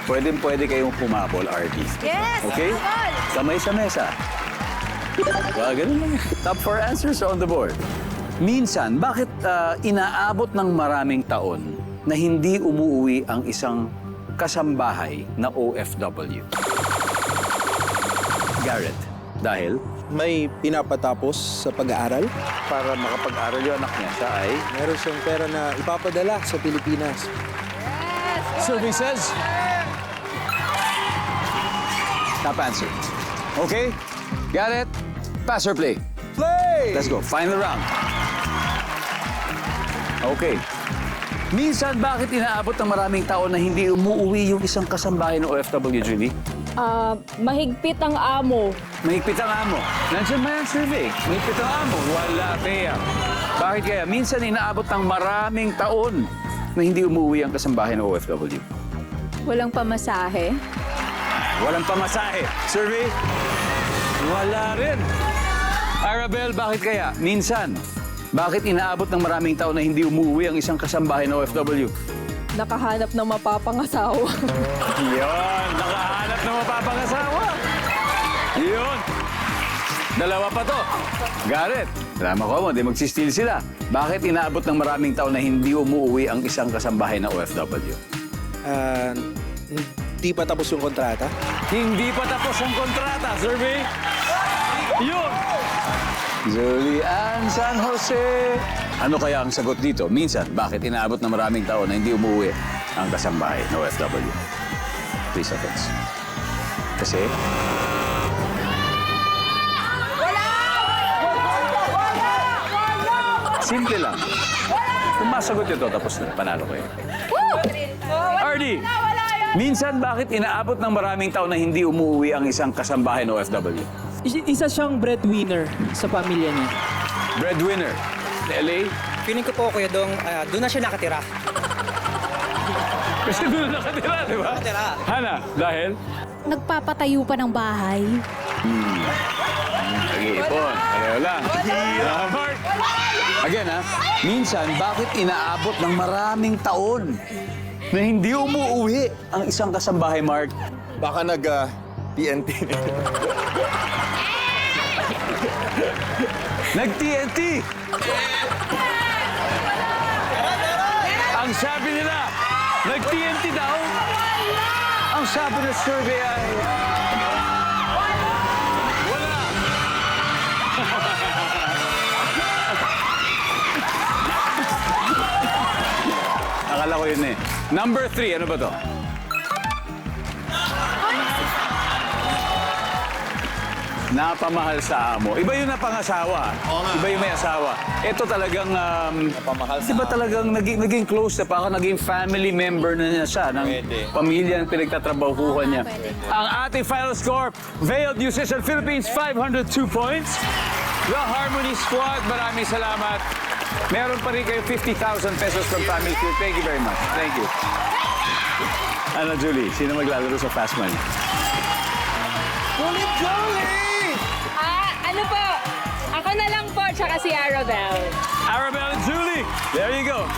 Pwede kayong pumabol, RD. Yes! Okay? Habol! Kamay sa mesa. Ganun lang. Top 4 answers on the board. Minsan, bakit inaabot ng maraming taon na hindi umuwi ang isang kasambahay na OFW? Garrett, dahil May pinapatapos sa pag-aaral. para makapag-aral yung anak niya, siya ay Meron siyang pera na ipapadala sa Pilipinas. survey says top answer. Okay? Got it? Pass or play? Play! Let's go. Final round. Okay. Minsan, bakit inaabot ng maraming tao na hindi umuwi yung isang kasambahay ng OFW, Julie? Mahigpit ang amo. Mahigpit ang amo. Nandiyan ba yung survey? Mahigpit ang amo. Wala, Bea. Bakit kaya? Minsan, inaabot ng maraming taon na hindi umuwi ang kasambahay ng OFW. Walang pamasahe. Walang pamasahe. Survey? Wala rin. Arabel, bakit kaya? Minsan, bakit inaabot ng maraming tao na hindi umuwi ang isang kasambahay ng OFW? Nakahanap ng mapapangasawa. Yun, nakahanap ng mapapangasawa. Yun. Dalawa pa to. Garrett, drama ko mo, di magsistil sila. Bakit inaabot ng maraming tao na hindi umuwi ang isang kasambahay ng OFW? Hindi pa tapos yung kontrata. Hindi pa tapos ang kontrata, survey. Yun! Julian San Jose. Ano kaya ang sagot dito? Minsan, bakit inaabot ng maraming tao na hindi umuwi ang kasambahay ng OFW? 3 seconds. Kasi? Simple lang. Kung masagot ito, tapos na, panalo kayo. RD, minsan bakit inaabot ng maraming tao na hindi umuwi ang isang kasambahay ng OFW? Isa siyang breadwinner sa pamilya niya. Breadwinner. LA? Feeling ko po, Kuya Dong, doon na siya nakatira. Kasi doon nakatira, di ba? Nakatira. Hana, dahil? Nagpapatayo pa ng bahay. Nag-iipon. Pareho lang. Mark. Again, ha? Minsan, bakit inaabot ng maraming taon na hindi umuwi ang isang kasambahay, Mark? Baka nag-PNT. Nag-TNT! Ang sabi nila, nag-TNT daw. Ang sabi ng survey ay... Wala! Akala ko yun eh. Number 3, ano ba to? Napamahal sa amo. Iba yung napangasawa. Iba yung may asawa. Ito talagang... Napamahal sa Diba talagang naging close na pa ako, naging family member na niya siya ng pamilya ng pinagtatrabahuhan niya. Ang ating final score, Veiled Musician Philippines, 502 points. The Harmony Squad, maraming salamat. Meron pa rin kayo 50,000 pesos from Family Feud. Thank you very much. Thank you. Ano, Julie? Sino maglalaro sa Fast Money? Ano po? Ako na lang po, tsaka si Arabel. Arabelle and Julie, there you go.